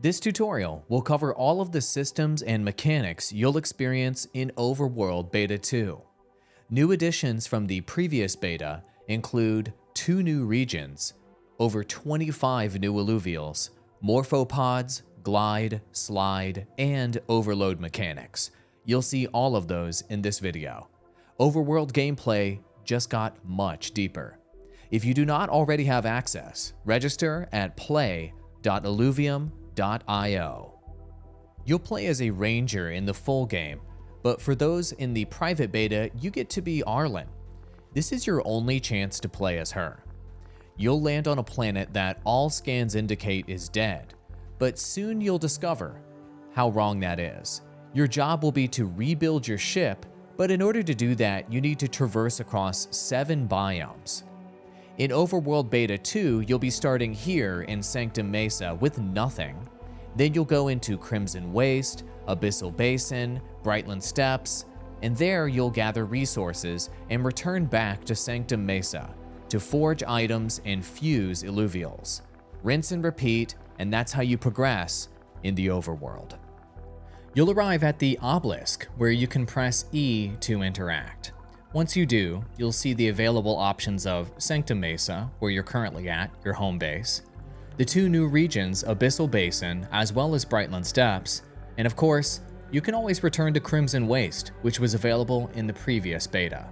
This tutorial will cover all of the systems and mechanics you'll experience in Overworld Beta 2. New additions from the previous beta include 2 new regions, over 25 new Illuvials, Morphopods, glide, slide, and overload mechanics. You'll see all of those in this video. Overworld gameplay just got much deeper. If you do not already have access, register at play.illuvium.io. You'll play as a ranger in the full game, but for those in the private beta, you get to be Arlen. This is your only chance to play as her. You'll land on a planet that all scans indicate is dead, but soon you'll discover how wrong that is. Your job will be to rebuild your ship, but in order to do that, you need to traverse across 7 biomes. In Overworld Beta 2, you'll be starting here in Sanctum Mesa with nothing. Then you'll go into Crimson Waste, Abyssal Basin, Brightland Steppes, and there you'll gather resources and return back to Sanctum Mesa to forge items and fuse Illuvials. Rinse and repeat, and that's how you progress in the Overworld. You'll arrive at the Obelisk, where you can press E to interact. Once you do, you'll see the available options of Sanctum Mesa, where you're currently at, your home base, the 2 new regions, Abyssal Basin, as well as Brightland Steppes, and of course, you can always return to Crimson Waste, which was available in the previous beta.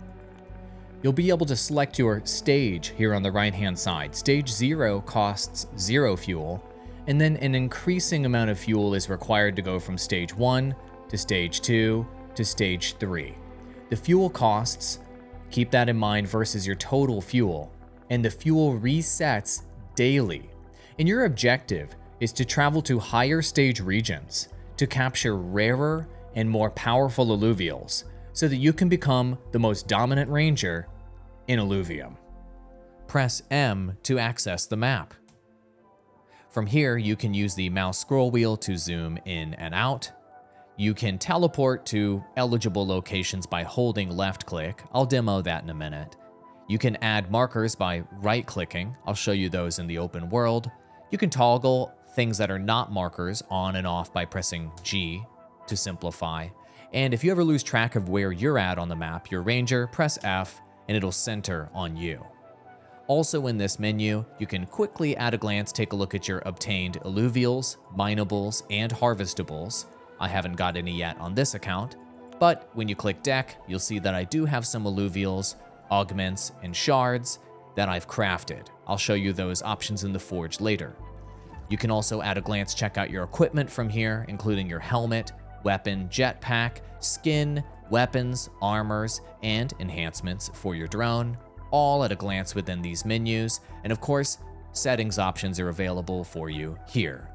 You'll be able to select your stage here on the right-hand side. Stage 0 costs 0 fuel, and then an increasing amount of fuel is required to go from Stage 1 to Stage 2 to Stage 3. The fuel costs, keep that in mind versus your total fuel, and the fuel resets daily. And your objective is to travel to higher stage regions to capture rarer and more powerful Illuvials so that you can become the most dominant ranger in Illuvium. Press M to access the map. From here, you can use the mouse scroll wheel to zoom in and out. You can teleport to eligible locations by holding left click. I'll demo that in a minute. You can add markers by right clicking. I'll show you those in the open world. You can toggle things that are not markers on and off by pressing G to simplify. And if you ever lose track of where you're at on the map, your ranger, press F and it'll center on you. Also in this menu, you can quickly at a glance take a look at your obtained Illuvials, Minables, and Harvestables. I haven't got any yet on this account, but when you click deck, you'll see that I do have some Illuvials, augments, and shards that I've crafted. I'll show you those options in the forge later. You can also at a glance check out your equipment from here, including your helmet, weapon, jetpack, skin, weapons, armors, and enhancements for your drone, all at a glance within these menus, and of course, settings options are available for you here.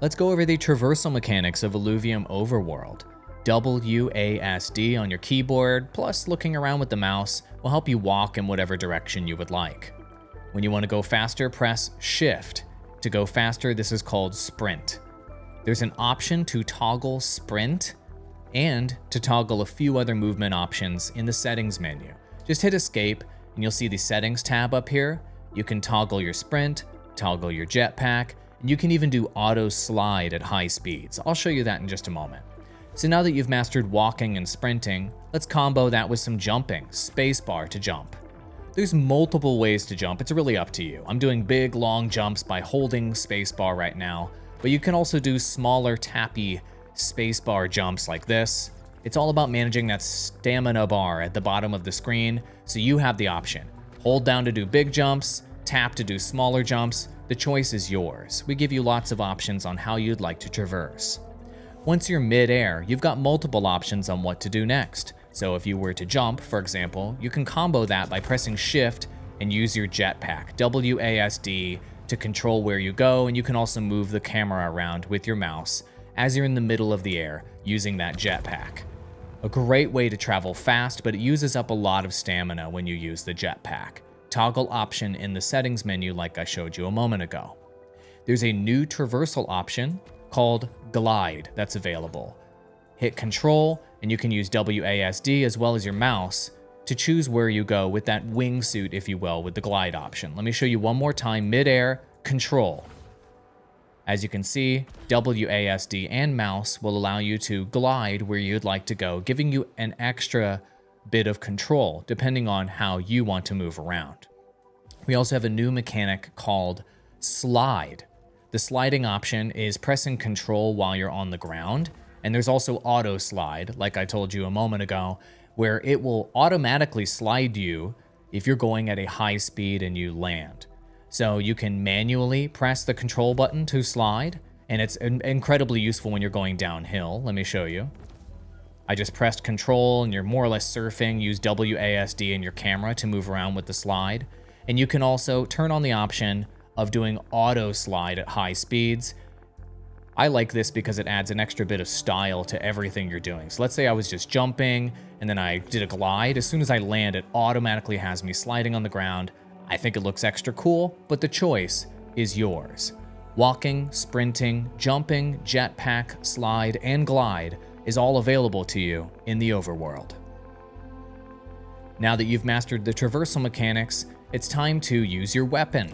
Let's go over the traversal mechanics of Illuvium Overworld. WASD on your keyboard, plus looking around with the mouse, will help you walk in whatever direction you would like. When you want to go faster, press Shift. To go faster, this is called Sprint. There's an option to toggle Sprint and to toggle a few other movement options in the settings menu. Just hit Escape and you'll see the settings tab up here. You can toggle your sprint, toggle your jetpack, and you can even do auto slide at high speeds. I'll show you that in just a moment. So now that you've mastered walking and sprinting, let's combo that with some jumping, spacebar to jump. There's multiple ways to jump, it's really up to you. I'm doing big, long jumps by holding spacebar right now, but you can also do smaller, tappy spacebar jumps like this. It's all about managing that stamina bar at the bottom of the screen, so you have the option. Hold down to do big jumps, tap to do smaller jumps. The choice is yours. We give you lots of options on how you'd like to traverse. Once you're mid-air, you've got multiple options on what to do next. So if you were to jump, for example, you can combo that by pressing Shift and use your jetpack, WASD, to control where you go, and you can also move the camera around with your mouse as you're in the middle of the air using that jetpack. A great way to travel fast, but it uses up a lot of stamina when you use the jetpack. Toggle option in the settings menu like I showed you a moment ago. There's a new traversal option called Glide that's available. Hit Control and you can use WASD as well as your mouse to choose where you go with that wingsuit, if you will, with the glide option. Let me show you one more time. Mid-air, Control. As you can see, WASD and mouse will allow you to glide where you'd like to go, giving you an extra bit of control depending on how you want to move around. We also have a new mechanic called slide. The sliding option is pressing control while you're on the ground, and there's also auto slide, like I told you a moment ago, where it will automatically slide you if you're going at a high speed and you land. So you can manually press the control button to slide, and it's incredibly useful when you're going downhill. Let me show you. I just pressed control and you're more or less surfing. Use WASD in your camera to move around with the slide. And you can also turn on the option of doing auto slide at high speeds. I like this because it adds an extra bit of style to everything you're doing. So let's say I was just jumping and then I did a glide. As soon as I land, it automatically has me sliding on the ground. I think it looks extra cool, but the choice is yours. Walking, sprinting, jumping, jetpack, slide, and glide is all available to you in the overworld. Now that you've mastered the traversal mechanics, it's time to use your weapon.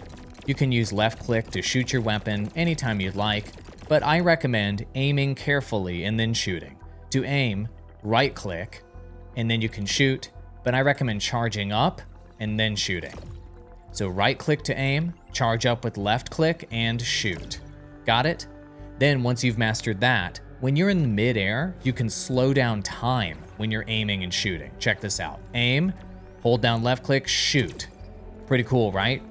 You can use left click to shoot your weapon anytime you'd like, but I recommend aiming carefully and then shooting. To aim, right click, and then you can shoot, but I recommend charging up and then shooting. So right click to aim, charge up with left click, and shoot. Got it? Then once you've mastered that, when you're in midair, you can slow down time when you're aiming and shooting. Check this out. Aim, hold down left click, shoot. Pretty cool, right?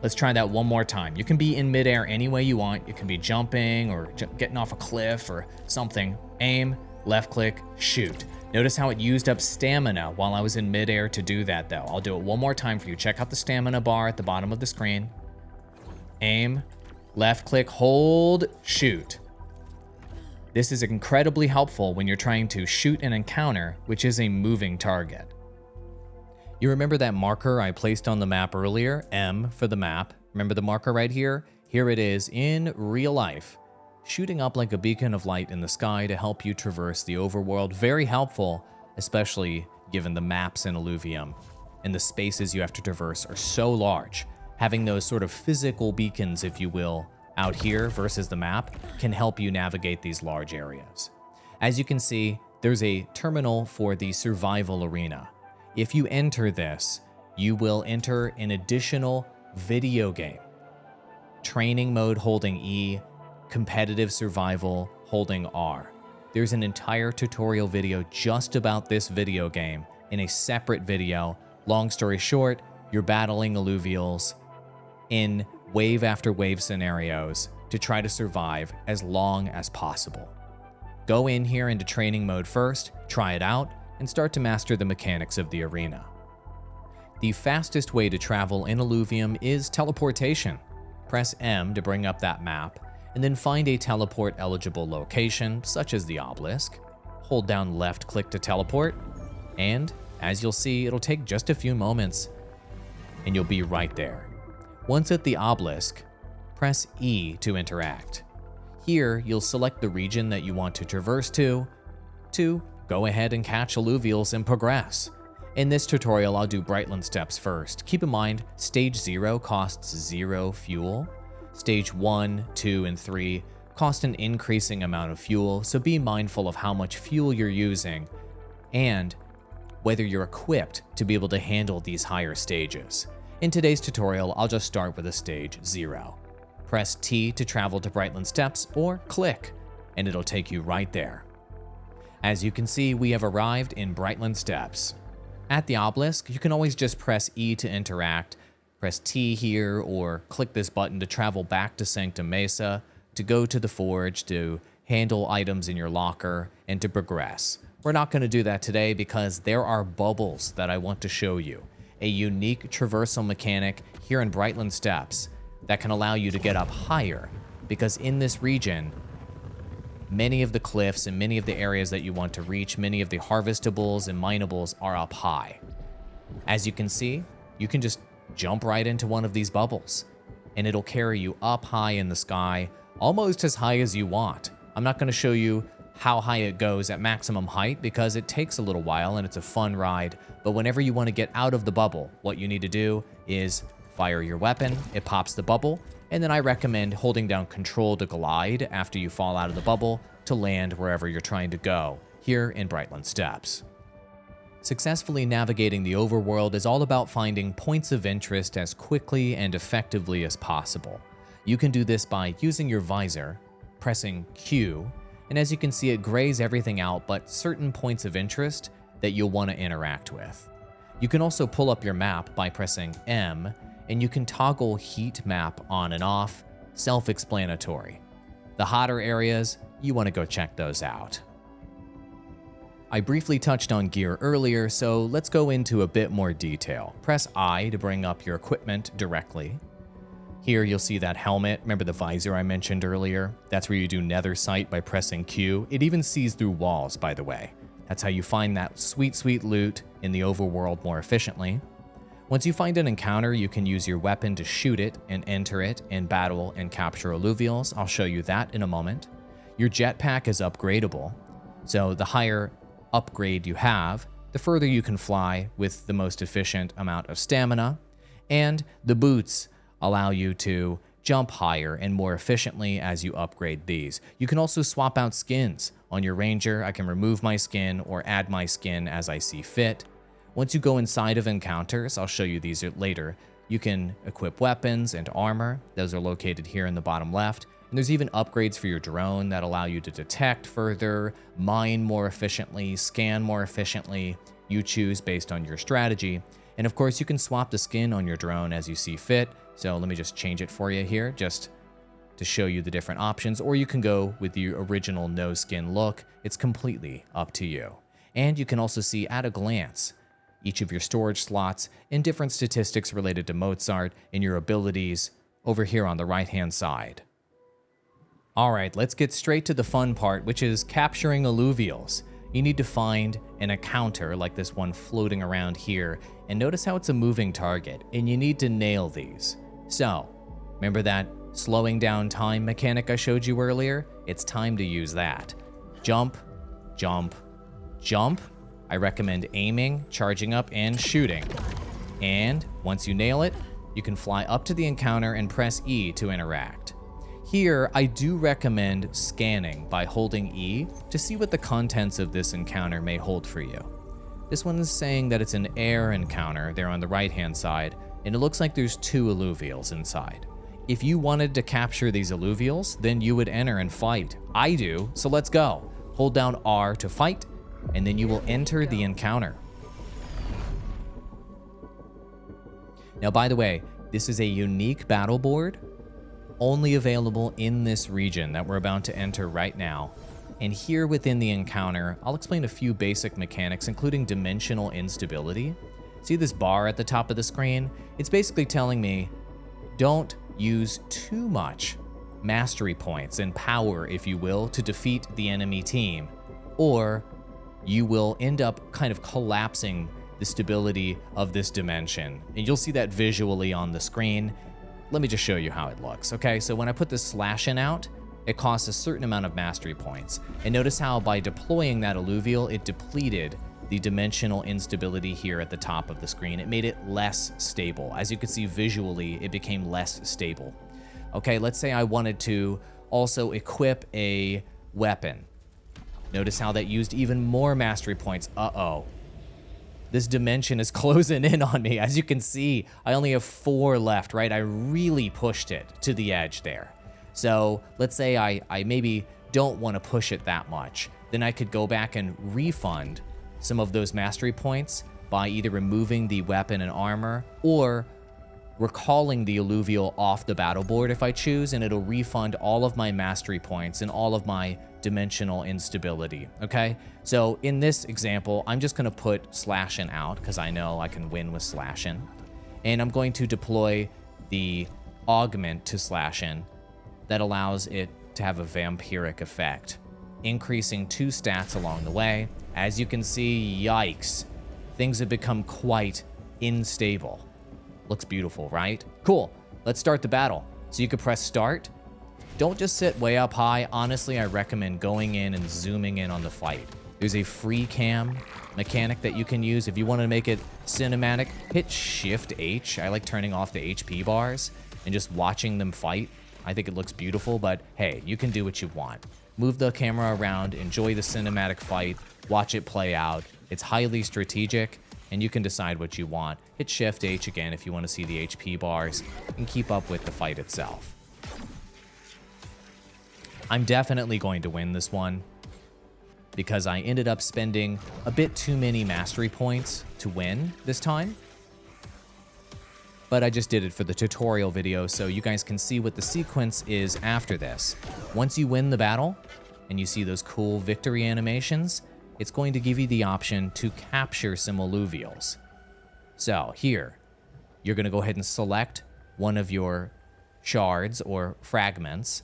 Let's try that one more time. You can be in midair any way you want. You can be jumping or getting off a cliff or something. Aim, left click, shoot. Notice how it used up stamina while I was in midair to do that though. I'll do it one more time for you. Check out the stamina bar at the bottom of the screen. Aim, left click, hold, shoot. This is incredibly helpful when you're trying to shoot an encounter, which is a moving target. You remember that marker I placed on the map earlier, M for the map? Remember the marker right here? Here it is in real life, shooting up like a beacon of light in the sky to help you traverse the overworld. Very helpful, especially given the maps in Illuvium and the spaces you have to traverse are so large. Having those sort of physical beacons, if you will, out here versus the map can help you navigate these large areas. As you can see, there's a terminal for the survival arena. If you enter this, you will enter an additional video game. Training mode holding E, competitive survival holding R. There's an entire tutorial video just about this video game in a separate video. Long story short, you're battling Illuvials in wave after wave scenarios to try to survive as long as possible. Go in here into training mode first, try it out, and start to master the mechanics of the arena. The fastest way to travel in Illuvium is teleportation. Press M to bring up that map, and then find a teleport-eligible location, such as the Obelisk. Hold down left-click to teleport, and as you'll see, it'll take just a few moments, and you'll be right there. Once at the Obelisk, press E to interact. Here, you'll select the region that you want to traverse to go ahead and catch Illuvials and progress. In this tutorial, I'll do Brightland steps first. Keep in mind, Stage 0 costs 0 fuel. Stage 1, 2, and 3 cost an increasing amount of fuel, so be mindful of how much fuel you're using and whether you're equipped to be able to handle these higher stages. In today's tutorial, I'll just start with a Stage 0. Press T to travel to Brightland steps, or click, and it'll take you right there. As you can see, we have arrived in Brightland steps. At the Obelisk, you can always just press E to interact, press T here, or click this button to travel back to Sanctum Mesa, to go to the Forge, to handle items in your locker, and to progress. We're not going to do that today because there are bubbles that I want to show you. A unique traversal mechanic here in Brightland steps that can allow you to get up higher, because in this region, many of the cliffs and many of the areas that you want to reach, many of the harvestables and minables are up high. As you can see, you can just jump right into one of these bubbles, and it'll carry you up high in the sky, almost as high as you want. I'm not going to show you how high it goes at maximum height because it takes a little while and it's a fun ride, but whenever you want to get out of the bubble, what you need to do is fire your weapon, it pops the bubble, And then I recommend holding down Control to glide after you fall out of the bubble to land wherever you're trying to go, here in Brightland Steppes. Successfully navigating the overworld is all about finding points of interest as quickly and effectively as possible. You can do this by using your visor, pressing Q, and as you can see, it grays everything out but certain points of interest that you'll want to interact with. You can also pull up your map by pressing M, and you can toggle heat map on and off, self-explanatory. The hotter areas, you want to go check those out. I briefly touched on gear earlier, so let's go into a bit more detail. Press I to bring up your equipment directly. Here you'll see that helmet. Remember the visor I mentioned earlier? That's where you do Nethersight by pressing Q. It even sees through walls, by the way. That's how you find that sweet, sweet loot in the overworld more efficiently. Once you find an encounter, you can use your weapon to shoot it and enter it and battle and capture Illuvials. I'll show you that in a moment. Your jetpack is upgradable, so the higher upgrade you have, the further you can fly with the most efficient amount of stamina. And the boots allow you to jump higher and more efficiently as you upgrade these. You can also swap out skins. On your ranger, I can remove my skin or add my skin as I see fit. Once you go inside of encounters, I'll show you these later, you can equip weapons and armor. Those are located here in the bottom left. And there's even upgrades for your drone that allow you to detect further, mine more efficiently, scan more efficiently. You choose based on your strategy. And of course, you can swap the skin on your drone as you see fit. So let me just change it for you here, just to show you the different options. Or you can go with the original no skin look. It's completely up to you. And you can also see at a glance each of your storage slots and different statistics related to Mozart and your abilities over here on the right-hand side. All right, let's get straight to the fun part, which is capturing Illuvials. You need to find an encounter like this one floating around here, and notice how it's a moving target, and you need to nail these. So, remember that slowing down time mechanic I showed you earlier? It's time to use that. Jump, jump, jump. I recommend aiming, charging up, and shooting. And once you nail it, you can fly up to the encounter and press E to interact. Here, I do recommend scanning by holding E to see what the contents of this encounter may hold for you. This one is saying that it's an air encounter there on the right-hand side, and it looks like there's 2 Illuvials inside. If you wanted to capture these Illuvials, then you would enter and fight. I do, so let's go. Hold down R to fight, and then you will enter the encounter. Now, by the way, this is a unique battle board, only available in this region that we're about to enter right now. And here within the encounter, I'll explain a few basic mechanics, including dimensional instability. See this bar at the top of the screen? It's basically telling me, don't use too much mastery points and power, if you will, to defeat the enemy team, or you will end up kind of collapsing the stability of this dimension. And you'll see that visually on the screen. Let me just show you how it looks. Okay, so when I put this slash in out, it costs a certain amount of mastery points. And notice how by deploying that Illuvial, it depleted the dimensional instability here at the top of the screen. It made it less stable. As you can see visually, it became less stable. Okay, let's say I wanted to also equip a weapon. Notice how that used even more mastery points. Uh-oh. This dimension is closing in on me. As you can see, I only have 4 left, right? I really pushed it to the edge there. So let's say I maybe don't want to push it that much. Then I could go back and refund some of those mastery points by either removing the weapon and armor or recalling the Illuvial off the battle board if I choose, and it'll refund all of my mastery points and all of my dimensional instability, okay? So in this example, I'm just gonna put slashing out because I know I can win with slashing. And I'm going to deploy the augment to slashing that allows it to have a vampiric effect, increasing 2 stats along the way. As you can see, yikes, things have become quite unstable. Looks beautiful, right? Cool, let's start the battle. So you could press start. Don't just sit way up high. Honestly, I recommend going in and zooming in on the fight. There's a free cam mechanic that you can use. If you want to make it cinematic, hit Shift H. I like turning off the HP bars. and just watching them fight. I think it looks beautiful, but hey, you can do what you want. Move the camera around, enjoy the cinematic fight, watch it play out. It's highly strategic, and you can decide what you want. Hit Shift H again if you want to see the HP bars, and keep up with the fight itself. I'm definitely going to win this one, because I ended up spending a bit too many mastery points to win this time. But I just did it for the tutorial video so you guys can see what the sequence is after this. Once you win the battle and you see those cool victory animations, it's going to give you the option to capture some Illuvials. So here, you're going to go ahead and select one of your shards or fragments.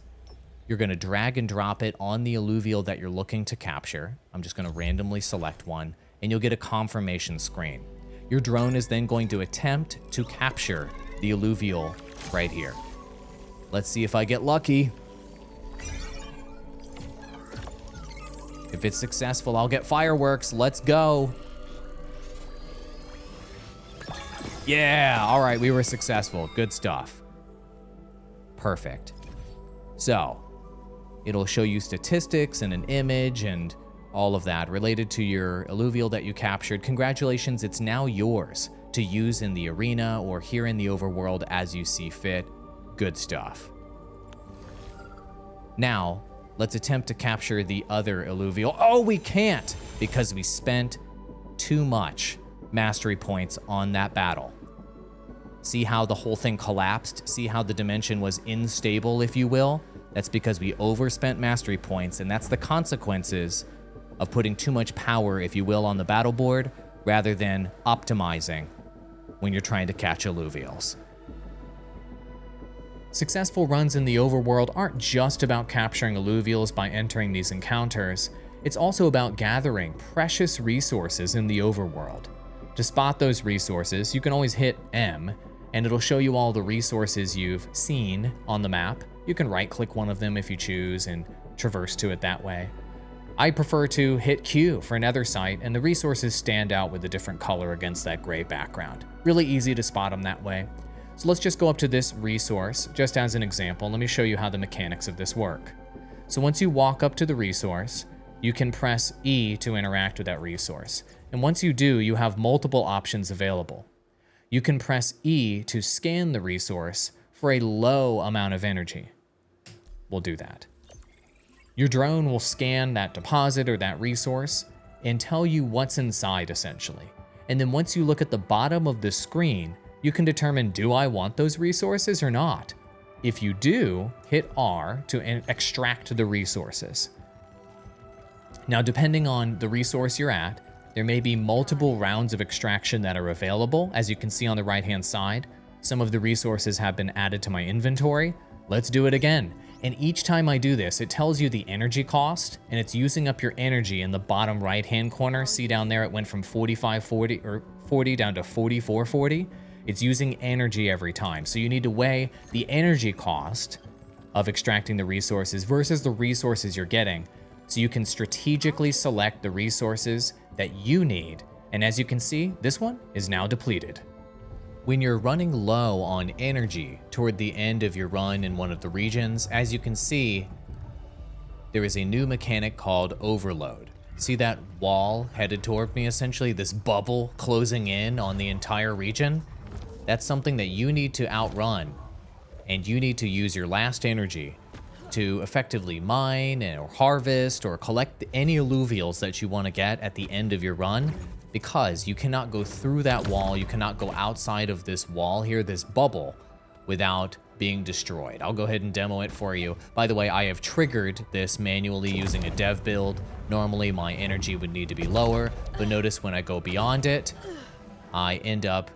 You're going to drag and drop it on the Illuvial that you're looking to capture. I'm just going to randomly select one, and you'll get a confirmation screen. Your drone is then going to attempt to capture the Illuvial right here. Let's see if I get lucky. If it's successful, I'll get fireworks. Let's go. Yeah, all right, we were successful. Good stuff. Perfect. So, it'll show you statistics and an image and all of that related to your Illuvial that you captured. Congratulations, it's now yours to use in the arena or here in the overworld as you see fit. Good stuff. Now, let's attempt to capture the other Illuvial. Oh, we can't because we spent too much mastery points on that battle. See how the whole thing collapsed? See how the dimension was unstable, if you will? That's because we overspent mastery points, and that's the consequences of putting too much power, if you will, on the battle board rather than optimizing when you're trying to catch Illuvials. Successful runs in the overworld aren't just about capturing Illuvials by entering these encounters, it's also about gathering precious resources in the overworld. To spot those resources, you can always hit M, and it'll show you all the resources you've seen on the map. You can right-click one of them if you choose and traverse to it that way. I prefer to hit Q for Nethersight, and the resources stand out with a different color against that gray background. Really easy to spot them that way. So let's just go up to this resource, just as an example. Let me show you how the mechanics of this work. So once you walk up to the resource, you can press E to interact with that resource. And once you do, you have multiple options available. You can press E to scan the resource for a low amount of energy. We'll do that. Your drone will scan that deposit or that resource and tell you what's inside, essentially. And then once you look at the bottom of the screen, you can determine, do I want those resources or not? If you do, hit R to extract the resources. Now, depending on the resource you're at, there may be multiple rounds of extraction that are available. As you can see on the right-hand side, some of the resources have been added to my inventory. Let's do it again. And each time I do this, it tells you the energy cost, and it's using up your energy in the bottom right-hand corner. See down there, it went from 4540 or 40 down to 4440. It's using energy every time. So you need to weigh the energy cost of extracting the resources versus the resources you're getting, so you can strategically select the resources that you need. And as you can see, this one is now depleted. When you're running low on energy toward the end of your run in one of the regions, as you can see, there is a new mechanic called Overload. See that wall headed toward me, essentially, this bubble closing in on the entire region? That's something that you need to outrun, and you need to use your last energy to effectively mine or harvest or collect any Illuvials that you want to get at the end of your run, because you cannot go through that wall, you cannot go outside of this wall here, this bubble, without being destroyed. I'll go ahead and demo it for you. By the way, I have triggered this manually using a dev build. Normally my energy would need to be lower, but notice when I go beyond it, I end up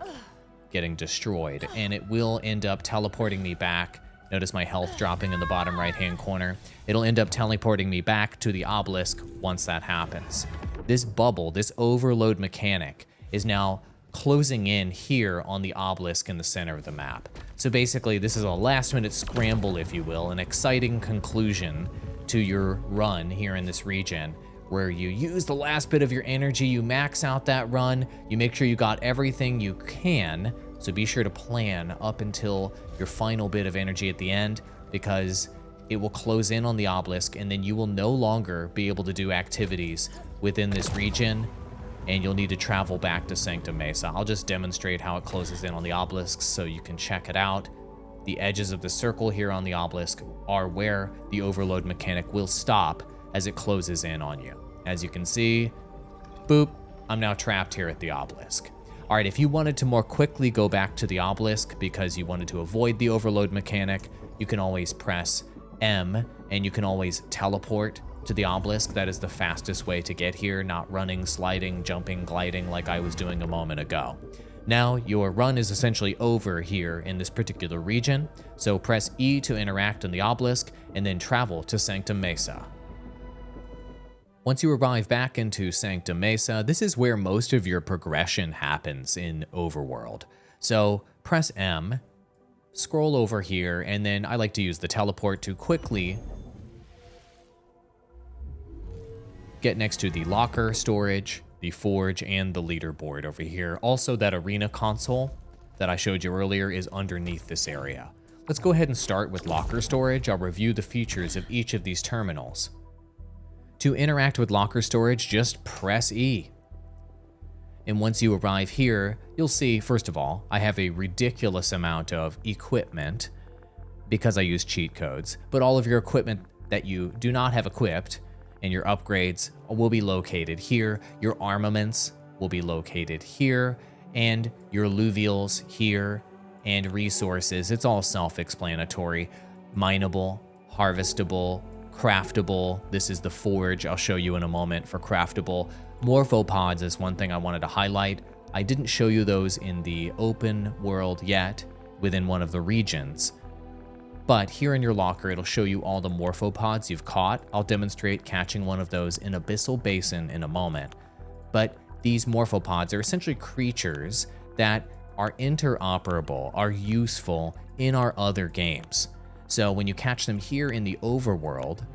getting destroyed, and it will end up teleporting me back. Notice my health dropping in the bottom right-hand corner. It'll end up teleporting me back to the obelisk once that happens. This bubble, this overload mechanic, is now closing in here on the obelisk in the center of the map. So basically, this is a last-minute scramble, if you will, an exciting conclusion to your run here in this region, where you use the last bit of your energy, you max out that run, you make sure you got everything you can So be sure to plan up until your final bit of energy at the end, because it will close in on the obelisk, and then you will no longer be able to do activities within this region, and you'll need to travel back to Sanctum Mesa. I'll just demonstrate how it closes in on the obelisk so you can check it out. The edges of the circle here on the obelisk are where the overload mechanic will stop as it closes in on you. As you can see, boop, I'm now trapped here at the obelisk. All right, if you wanted to more quickly go back to the obelisk because you wanted to avoid the overload mechanic, you can always press M, and you can always teleport to the obelisk. That is the fastest way to get here, not running, sliding, jumping, gliding like I was doing a moment ago. Now your run is essentially over here in this particular region, so press E to interact on the obelisk and then travel to Sanctum Mesa. Once you arrive back into Sanctum Mesa, this is where most of your progression happens in Overworld. So press M, scroll over here, and then I like to use the teleport to quickly get next to the locker, storage, the forge, and the leaderboard over here. Also, that arena console that I showed you earlier is underneath this area. Let's go ahead and start with locker storage. I'll review the features of each of these terminals. To interact with locker storage, just press E. And once you arrive here, you'll see, first of all, I have a ridiculous amount of equipment because I use cheat codes, but all of your equipment that you do not have equipped and your upgrades will be located here. Your armaments will be located here, and your Illuvials here, and resources. It's all self-explanatory. Mineable, harvestable, craftable. This is the forge I'll show you in a moment for craftable. Morphopods is one thing I wanted to highlight. I didn't show you those in the open world yet within one of the regions, but here in your locker, it'll show you all the morphopods you've caught. I'll demonstrate catching one of those in Abyssal Basin in a moment. But these morphopods are essentially creatures that are interoperable, are useful in our other games. So when you catch them here in the overworld,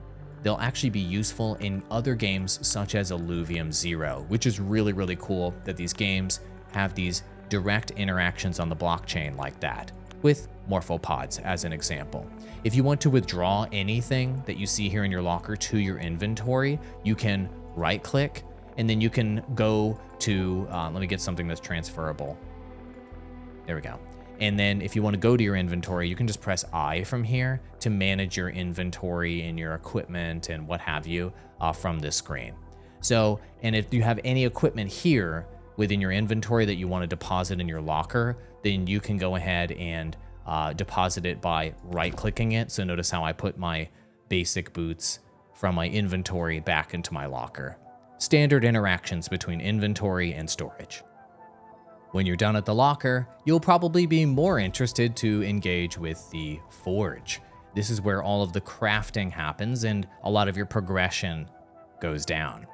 they'll actually be useful in other games such as Illuvium 0, which is really, really cool that these games have these direct interactions on the blockchain like that, with morphopods as an example. If you want to withdraw anything that you see here in your locker to your inventory, you can right click, and then you can go to, let me get something that's transferable. There we go. And then if you want to go to your inventory, you can just press I from here to manage your inventory and your equipment and what have you from this screen. So, and if you have any equipment here within your inventory that you want to deposit in your locker, then you can go ahead and deposit it by right-clicking it. So notice how I put my basic boots from my inventory back into my locker. Standard interactions between inventory and storage. When you're done at the locker, you'll probably be more interested to engage with the forge. This is where all of the crafting happens and a lot of your progression goes down.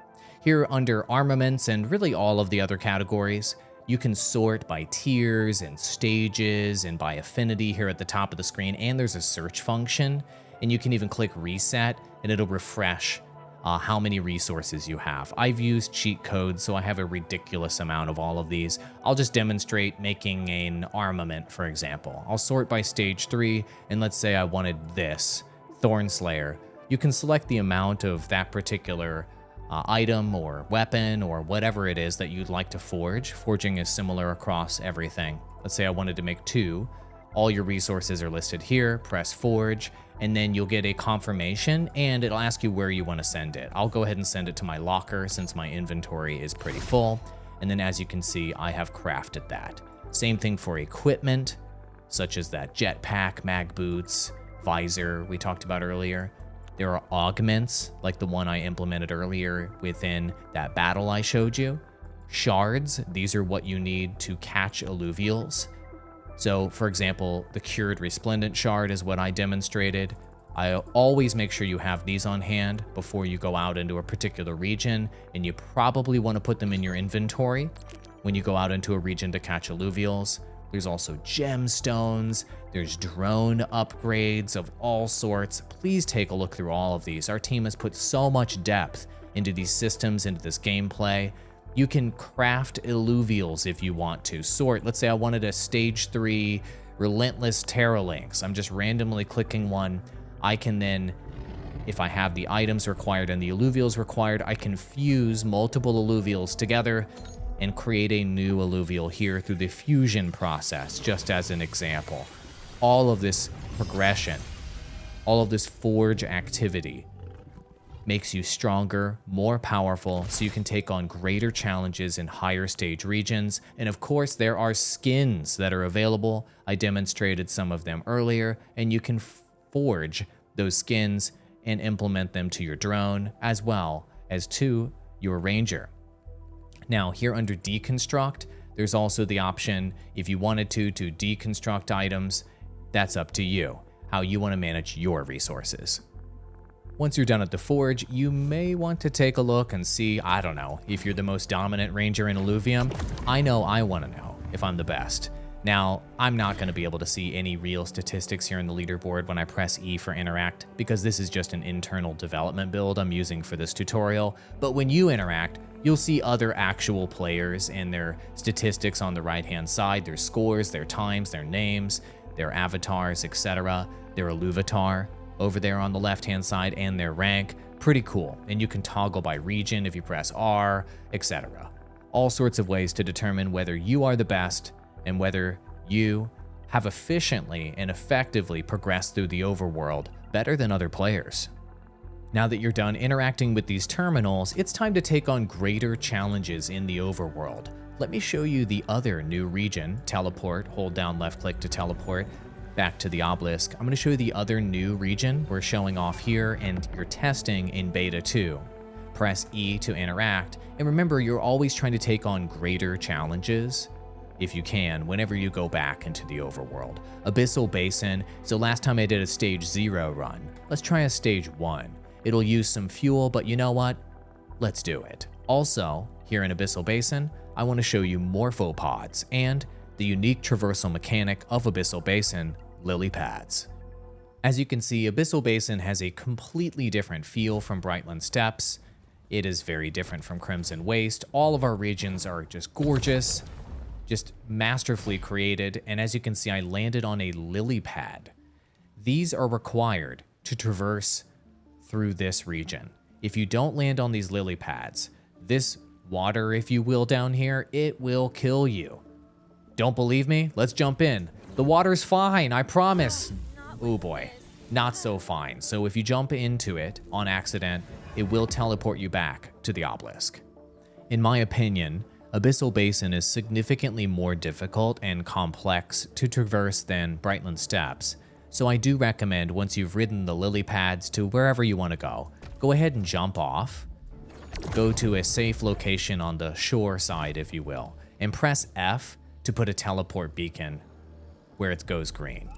Here under armaments and really all of the other categories, you can sort by tiers and stages and by affinity here at the top of the screen, and there's a search function, and you can even click reset and it'll refresh how many resources you have. I've used cheat codes, so I have a ridiculous amount of all of these. I'll just demonstrate making an armament, for example. I'll sort by stage 3, and let's say I wanted this, Thornslayer. You can select the amount of that particular item or weapon or whatever it is that you'd like to forge. Forging is similar across everything. Let's say I wanted to make 2. All your resources are listed here. Press forge, and then you'll get a confirmation, and it'll ask you where you want to send it. I'll go ahead and send it to my locker since my inventory is pretty full. And then as you can see, I have crafted that. Same thing for equipment, such as that jetpack, mag boots, visor we talked about earlier. There are augments, like the one I implemented earlier within that battle I showed you. Shards, these are what you need to catch Illuvials. So, for example, the Cured Resplendent Shard is what I demonstrated. I always make sure you have these on hand before you go out into a particular region, and you probably want to put them in your inventory when you go out into a region to catch Illuvials. There's also gemstones, there's drone upgrades of all sorts. Please take a look through all of these. Our team has put so much depth into these systems, into this gameplay, You can craft Illuvials if you want to. Sort, let's say I wanted a stage 3 Relentless Terra Lynx. I'm just randomly clicking one. I can then, if I have the items required and the Illuvials required, I can fuse multiple Illuvials together and create a new Illuvial here through the fusion process, just as an example. All of this progression, all of this forge activity makes you stronger, more powerful, so you can take on greater challenges in higher stage regions. And of course, there are skins that are available. I demonstrated some of them earlier, and you can forge those skins and implement them to your drone as well as to your ranger. Now, here under deconstruct, there's also the option, if you wanted to deconstruct items. That's up to you, how you want to manage your resources. Once you're done at the forge, you may want to take a look and see, I don't know, if you're the most dominant ranger in Illuvium. I know I want to know if I'm the best. Now, I'm not going to be able to see any real statistics here in the leaderboard when I press E for interact, because this is just an internal development build I'm using for this tutorial. But when you interact, you'll see other actual players and their statistics on the right-hand side, their scores, their times, their names, their avatars, etc., their Illuvatar over there on the left-hand side, and their rank. Pretty cool. And you can toggle by region if you press R, etc. All sorts of ways to determine whether you are the best and whether you have efficiently and effectively progressed through the overworld better than other players. Now that you're done interacting with these terminals, it's time to take on greater challenges in the overworld. Let me show you the other new region. Teleport, hold down left click to teleport back to the Obelisk. I'm going to show you the other new region we're showing off here, and you're testing in Beta 2. Press E to interact, and remember, you're always trying to take on greater challenges if you can, whenever you go back into the overworld. Abyssal Basin, so last time I did a stage 0 run. Let's try a stage 1. It'll use some fuel, but you know what? Let's do it. Also, here in Abyssal Basin, I want to show you Morphopods and the unique traversal mechanic of Abyssal Basin, Lillypads. As you can see, Abyssal Basin has a completely different feel from Brightland Steppes. It is very different from Crimson Waste. All of our regions are just gorgeous, just masterfully created, and as you can see, I landed on a Lillypad. These are required to traverse through this region. If you don't land on these Lillypads, this water, if you will, down here, it will kill you. Don't believe me? Let's jump in. The water's fine, I promise. Oh boy, not so fine. So if you jump into it on accident, it will teleport you back to the obelisk. In my opinion, Abyssal Basin is significantly more difficult and complex to traverse than Brightland Steppes, so I do recommend once you've ridden the Lillypads to wherever you want to go ahead and jump off, go to a safe location on the shore side, if you will, and press F to put a teleport beacon where it goes green.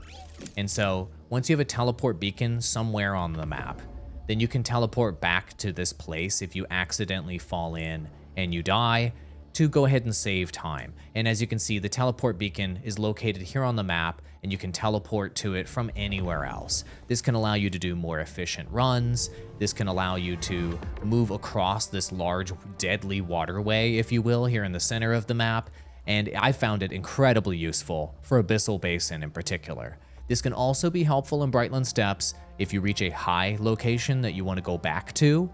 And so once you have a teleport beacon somewhere on the map, then you can teleport back to this place if you accidentally fall in and you die, to go ahead and save time. And as you can see, the teleport beacon is located here on the map, and you can teleport to it from anywhere else. This can allow you to do more efficient runs. This can allow you to move across this large, deadly waterway, if you will, here in the center of the map. And I found it incredibly useful for Abyssal Basin in particular. This can also be helpful in Brightland Steppes. If you reach a high location that you want to go back to,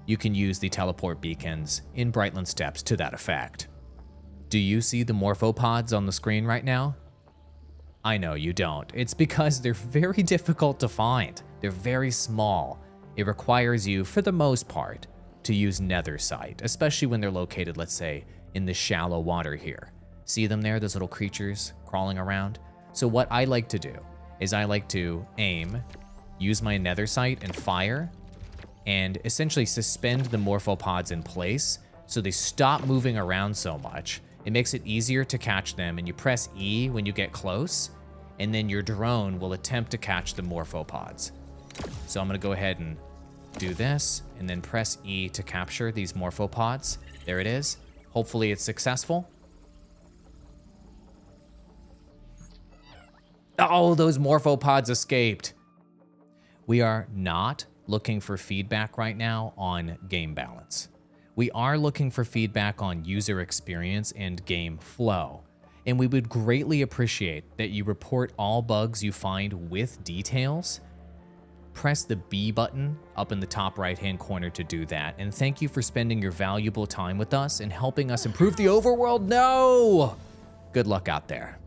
you can use the teleport beacons in Brightland Steppes to that effect. Do you see the Morphopods on the screen right now? I know you don't. It's because they're very difficult to find. They're very small. It requires you, for the most part, to use Nethersight, especially when they're located, let's say, in the shallow water here. See them there, those little creatures crawling around? So what I like to do is I like to aim, use my Nethersight and fire, and essentially suspend the Morphopods in place so they stop moving around so much. It makes it easier to catch them, and you press E when you get close, and then your drone will attempt to catch the Morphopods. So I'm gonna go ahead and do this, and then press E to capture these Morphopods. There it is. Hopefully it's successful. Oh, those Morphopods escaped. We are not looking for feedback right now on game balance. We are looking for feedback on user experience and game flow, and we would greatly appreciate that you report all bugs you find with details. Press the B button up in the top right-hand corner to do that, and thank you for spending your valuable time with us and helping us improve the overworld. No! Good luck out there.